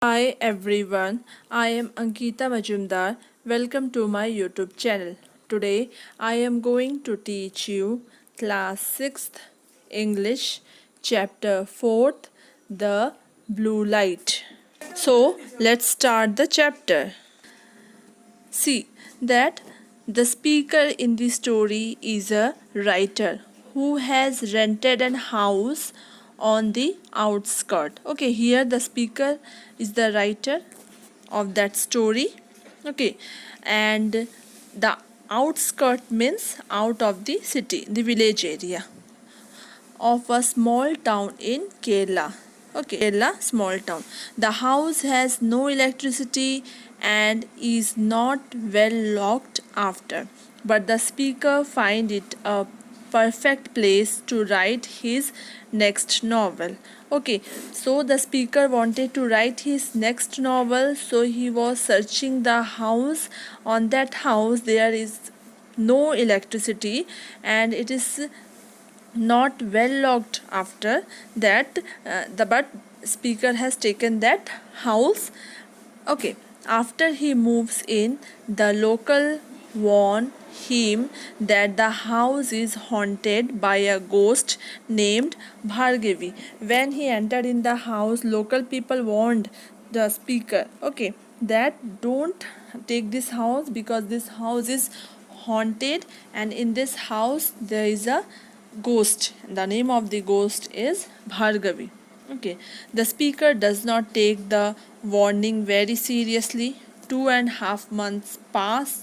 Hi everyone, I am Ankita Majumdar. Welcome to my YouTube channel. Today I am going to teach you class 6th English chapter 4th The Blue Light. So let's start the chapter. See that the speaker in the story is a writer who has rented an house on the outskirt. Okay, here the speaker is the writer of that story. Okay, and the outskirt means out of the city, the village area of a small town in Kerala. Okay, Kerala, small town. The house has no electricity and is not well locked after. But the speaker find it a perfect place to write his next novel. Okay, so the speaker wanted to write his next novel, so he was searching the house. On that house, there is no electricity and it is not well locked after that the but speaker has taken that house. Okay, after he moves in, the local warn him that the house is haunted by a ghost named Bhargavi. When he entered in the house, local people warned the speaker, okay, that don't take this house because this house is haunted and in this house there is a ghost. The name of the ghost is Bhargavi. Okay, the speaker does not take the warning very seriously. 2.5 months pass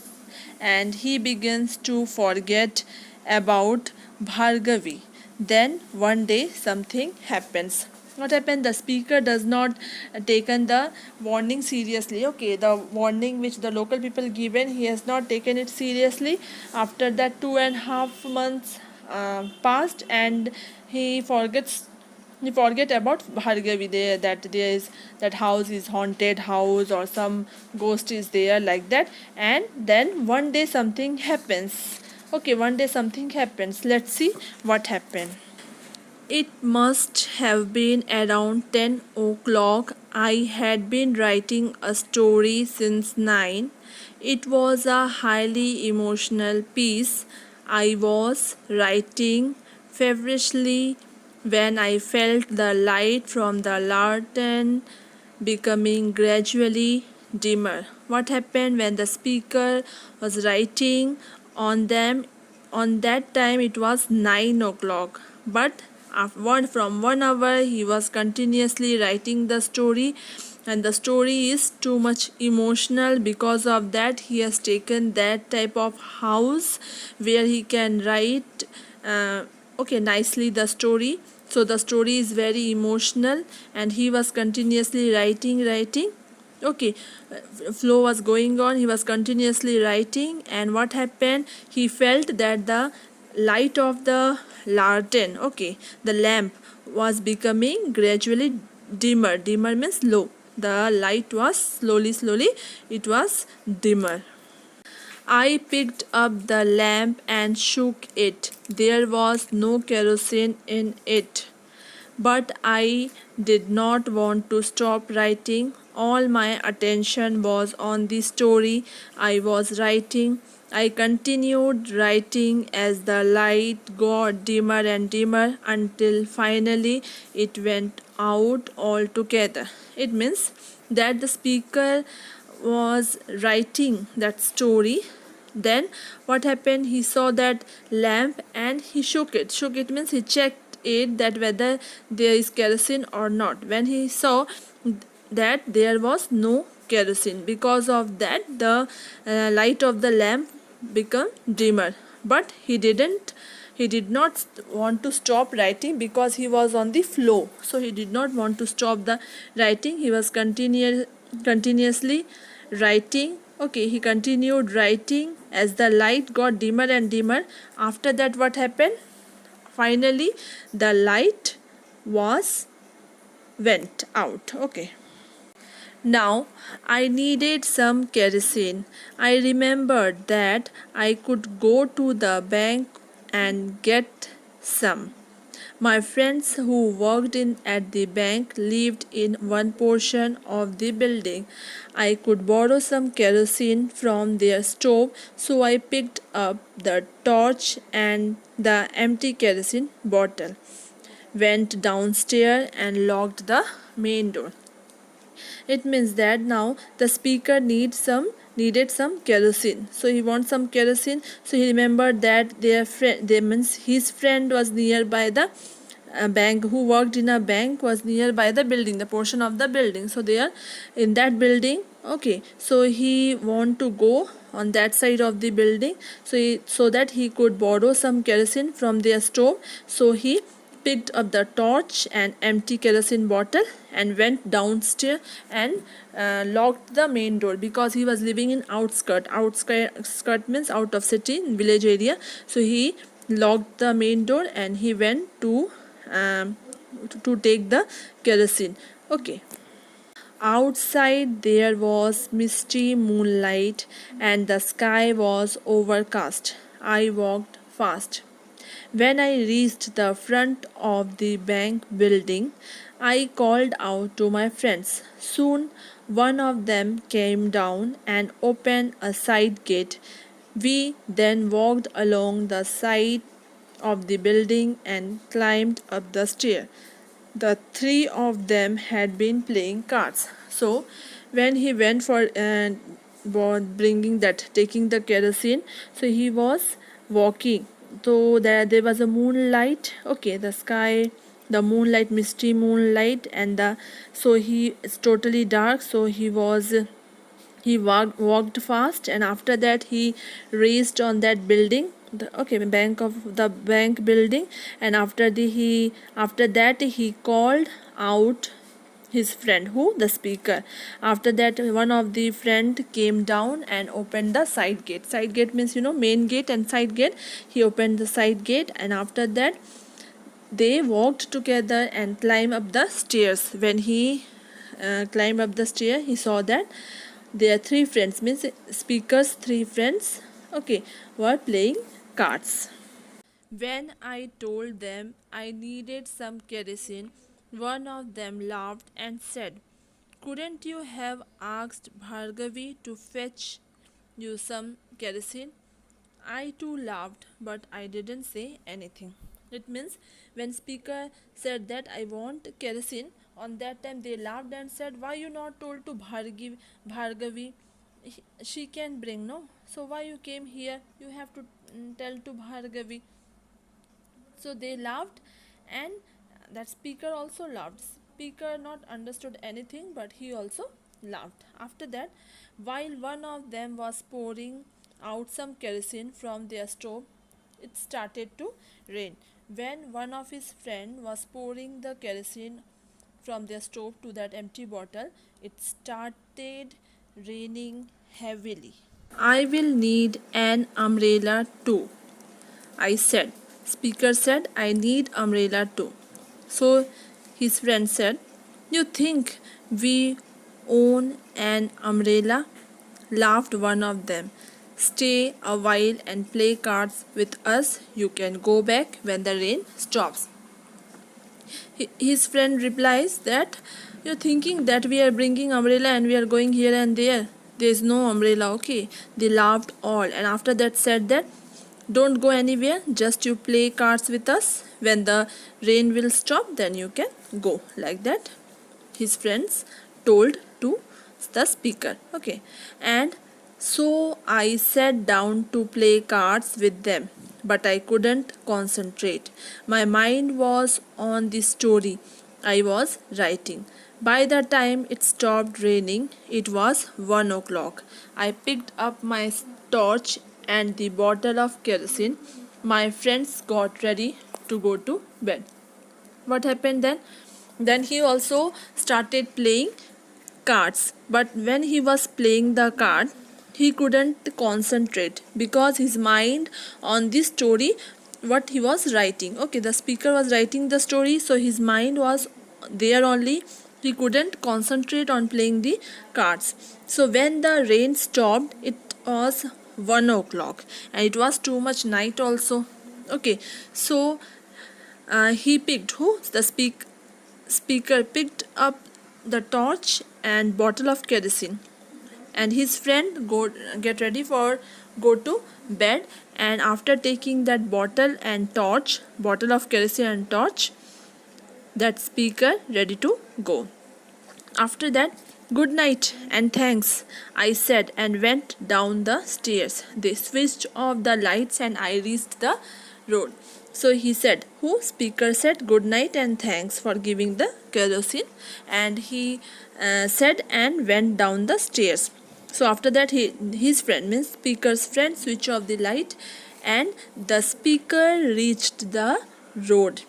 and he begins to forget about Bhargavi. Then one day something happens. What happened? The speaker does not taken the warning seriously. Okay, the warning which the local people given, he has not taken it seriously. After that 2.5 months passed and he forgets you forget about Bhargavi there, that there is that house is haunted house or some ghost is there like that. And then one day something happens. Okay, one day something happens. Let's see what happened. It must have been around 10 o'clock. I had been writing a story since 9. It was a highly emotional piece. I was writing feverishly when I felt the light from the lantern becoming gradually dimmer. What happened when the speaker was writing on them? On that time it was 9 o'clock, but from 1 hour he was continuously writing the story, and the story is too much emotional. Because of that he has taken that type of house where he can write okay nicely the story. So the story is very emotional and he was continuously writing. Okay, flow was going on, he was continuously writing. And what happened, he felt that the light of the lantern, okay, the lamp was becoming gradually dimmer means low. The light was slowly it was dimmer. I picked up the lamp and shook it. There was no kerosene in it. But I did not want to stop writing. All my attention was on the story I was writing. I continued writing as the light got dimmer and dimmer until finally it went out altogether. It means that the speaker was writing that story. Then what happened, he saw that lamp and he shook it means he checked it that whether there is kerosene or not. When he saw that there was no kerosene, because of that the light of the lamp become dimmer. But he did not want to stop writing because he was on the flow, so he did not want to stop the writing. He was continuously writing. Okay, he continued writing as the light got dimmer and dimmer. After that what happened, finally the light was went out. Okay, now I needed some kerosene. I remembered that I could go to the bank and get some. My friends who worked in at the bank lived in one portion of the building. I could borrow some kerosene from their stove, so I picked up the torch and the empty kerosene bottle, went downstairs and locked the main door. It means that now the speaker needed some kerosene, so he wants some kerosene. So he remembered that their friend, they means his friend was nearby the bank, who worked in a bank was nearby the building, the portion of the building. So they are in that building. Okay, so he want to go on that side of the building, so that he could borrow some kerosene from their stove. So he picked up the torch and empty kerosene bottle and went downstairs and locked the main door, because he was living in outskirt means out of city, in village area. So he locked the main door and he went um, to take the kerosene. Okay. Outside there was misty moonlight and the sky was overcast. I walked fast. When I reached the front of the bank building, I called out to my friends. Soon one of them came down and opened a side gate. We then walked along the side of the building and climbed up the stair. The three of them had been playing cards. So when he went for bringing that, taking the kerosene, so he was walking. So there was a moonlight. Okay, the sky, the moonlight, misty moonlight, and the, so he, it's totally dark. So he walked fast, and after that he raced on that building, the bank building. And after that he called out his friend, who, the speaker. After that one of the friend came down and opened the side gate. Side gate means, main gate and side gate. He opened the side gate, and after that they walked together and climbed up the stairs. When he climbed up the stair, he saw that their three friends, means speaker's three friends, okay, were playing cards. When I told them I needed some kerosene, one of them laughed and said, "Couldn't you have asked Bhargavi to fetch you some kerosene?" I too laughed, but I didn't say anything. It means when speaker said that I want kerosene, on that time they laughed and said, "Why you not told to Bhargavi? She can bring, no? So why you came here? You have to tell to Bhargavi." So they laughed, and that speaker also laughed. Speaker not understood anything, but he also laughed. After that, while one of them was pouring out some kerosene from their stove, it started to rain. When one of his friend was pouring the kerosene from their stove to that empty bottle, it started raining heavily. "I will need an umbrella too," I said. Speaker said, "I need umbrella too." So his friend said, "You think we own an umbrella?" Laughed one of them. "Stay a while and play cards with us. You can go back when the rain stops." His friend replies that, "You're thinking that we are bringing umbrella and we are going here and there. There is no umbrella." Okay. They laughed all, and after that said that, "Don't go anywhere, just you play cards with us. When the rain will stop, then you can go." Like that his friends told to the speaker. Okay. And so I sat down to play cards with them, but I couldn't concentrate. My mind was on the story I was writing. By the time it stopped raining, it was 1 o'clock. I picked up my torch and the bottle of kerosene. My friends got ready to go to bed. What happened then? Then he also started playing cards. But when he was playing the card, he couldn't concentrate because his mind on this story what he was writing. Okay, the speaker was writing the story, so his mind was there only. He couldn't concentrate on playing the cards. So when the rain stopped, it was 1 o'clock and it was too much night also. Okay, so He picked who? The speaker picked up the torch and bottle of kerosene, and his friend get ready for go to bed. And after taking that bottle of kerosene and torch, that speaker ready to go. After that, good night and thanks, I said and went down the stairs. They switched off the lights and I reached the road. So he said, who? Speaker said good night and thanks for giving the kerosene, and he said and went down the stairs. So after that, his friend, means speaker's friend, switched off the light and the speaker reached the road.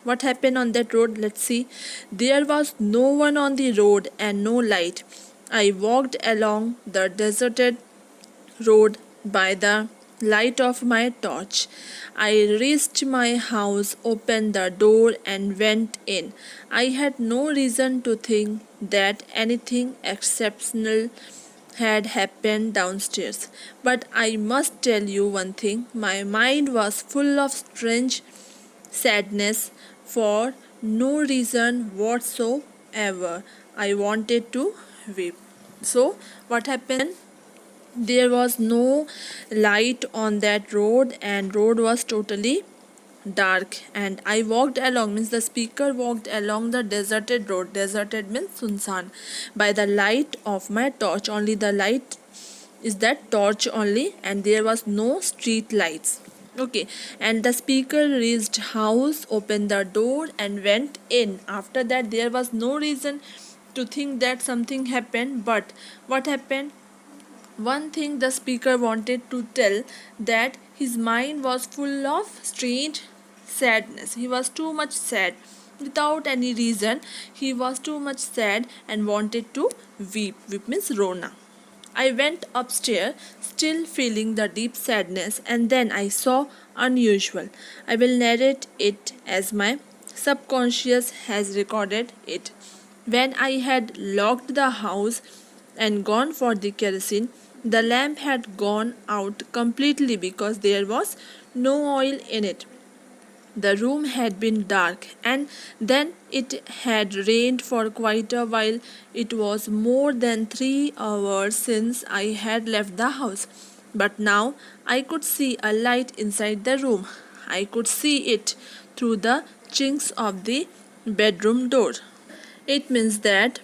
What happened on that road? Let's see. There was no one on the road and no light. I walked along the deserted road by the light of my torch. I reached my house, opened the door, and went in. I had no reason to think that anything exceptional had happened downstairs. But I must tell you one thing, my mind was full of strange sadness for no reason whatsoever. I wanted to weep. So, what happened? There was no light on that road, and road was totally dark. And I walked along, means the speaker walked along the deserted road. Deserted means sunsan, by the light of my torch. Only the light is that torch only, and there was no street lights. Okay, and the speaker reached house, opened the door, and went in. After that, there was no reason to think that something happened. But what happened? One thing the speaker wanted to tell, that his mind was full of strange sadness. He was too much sad without any reason. He was too much sad and wanted to weep. Weep means rona. I went upstairs, still feeling the deep sadness, and then I saw unusual. I will narrate it as my subconscious has recorded it. When I had locked the house and gone for the kerosene, the lamp had gone out completely because there was no oil in it. The room had been dark, and then it had rained for quite a while. It was more than 3 hours since I had left the house. But now I could see a light inside the room. I could see it through the chinks of the bedroom door. It means that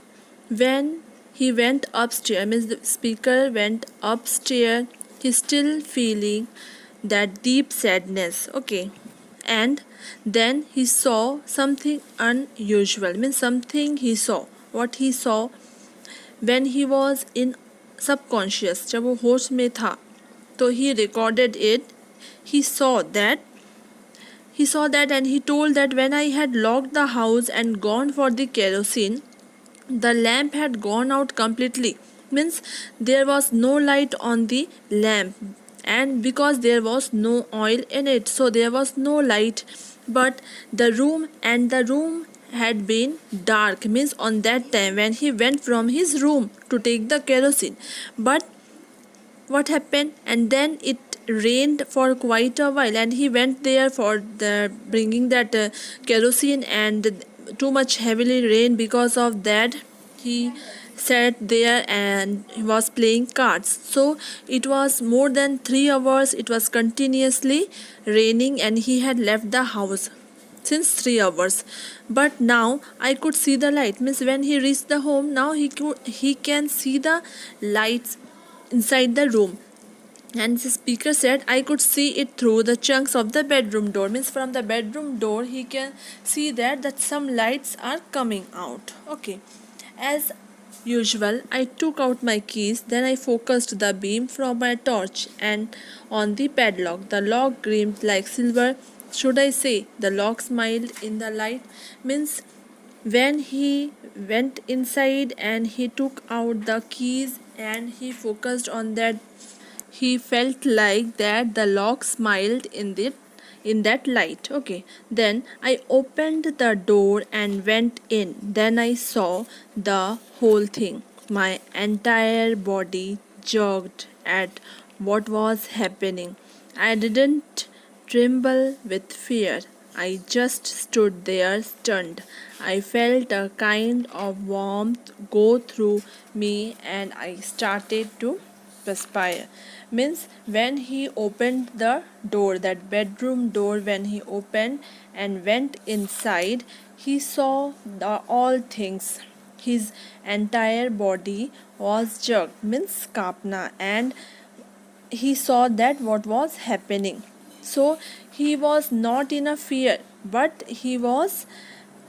when he went upstairs, means the speaker went upstairs, he's still feeling that deep sadness. Okay, and then he saw something unusual, means something he saw. What he saw when he was in subconscious, जब वो होश में था, तो he recorded it. he saw that he saw that and he told that when I had locked the house and gone for the kerosene, the lamp had gone out completely. Means there was no light on the lamp, and because there was no oil in it, so there was no light. But the room had been dark, means on that time when he went from his room to take the kerosene. But what happened? And then it rained for quite a while, and he went there for the bringing that kerosene, and too much heavily rain. Because of that, he sat there and he was playing cards. So it was more than 3 hours, it was continuously raining, and he had left the house since 3 hours. But now I could see the light, means when he reached the home, now he can see the lights inside the room. And the speaker said, I could see it through the chunks of the bedroom door. Means from the bedroom door he can see that some lights are coming out. Okay, as usual, I took out my keys. Then I focused the beam from my torch and on the padlock. The lock gleamed like silver. Should I say the lock smiled in the light? Means when he went inside and he took out the keys and he focused on that, he felt like that the lock smiled in that light. Okay, then I opened the door and went in. Then I saw the whole thing. My entire body jerked at what was happening. I didn't tremble with fear. I just stood there stunned. I felt a kind of warmth go through me and I started to perspire. Means when he opened the door, that bedroom door, when he opened and went inside, he saw all things. His entire body was jerked, means kapna, and he saw that what was happening. So he was not in a fear, but he was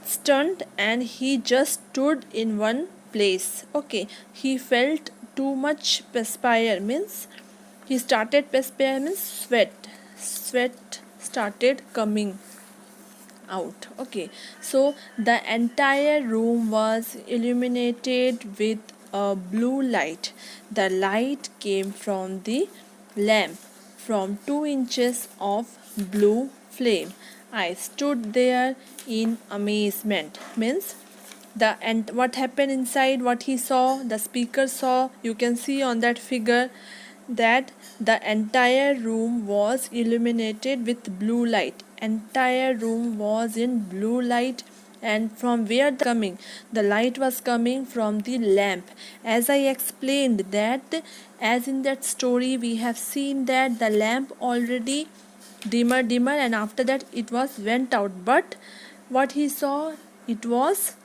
stunned and he just stood in one place. Okay, he felt too much perspire, means he started perspire, means sweat started coming out. Okay, so the entire room was illuminated with a blue light. The light came from the lamp, from 2 inches of blue flame. I stood there in amazement. Means the and what happened inside, what he saw, the speaker saw, you can see on that figure that the entire room was illuminated with blue light. Entire room was in blue light. And from where coming, the light was coming from the lamp. As I explained that, as in that story we have seen that the lamp already dimmer and after that it was went out, but what he saw, it was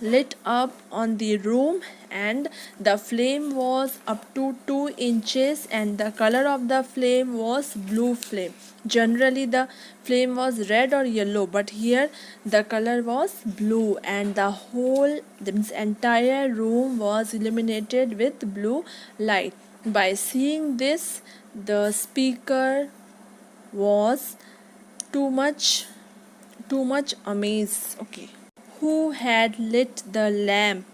lit up on the room and the flame was up to 2 inches and the color of the flame was blue flame. Generally the flame was red or yellow, but here the color was blue and the whole, this entire room was illuminated with blue light. By seeing this, the speaker was too much amazed. Okay, who had lit the lamp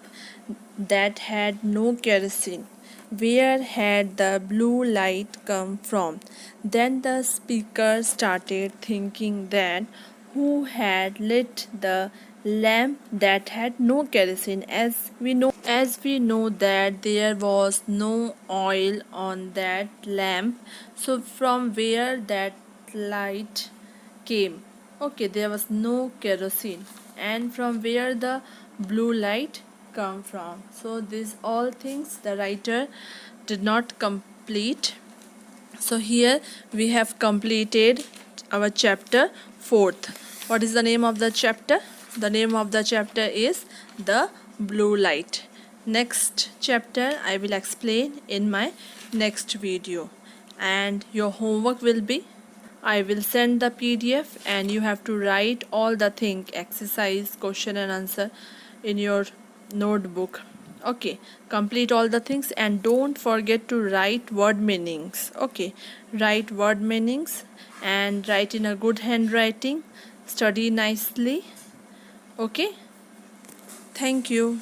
that had no kerosene? Where had the blue light come from? Then the speaker started thinking that who had lit the lamp that had no kerosene? As we know that there was no oil on that lamp, so from where that light came? Okay, there was no kerosene. And from where the blue light come from? So these all things the writer did not complete. So here we have completed our chapter 4th. What is the name of the chapter? The name of the chapter is the blue light. Next chapter I will explain in my next video. And your homework will be, I will send the PDF and you have to write all the thing, exercise, question and answer in your notebook. Okay, complete all the things and don't forget to write word meanings. Okay, write word meanings and write in a good handwriting. Study nicely. Okay, thank you.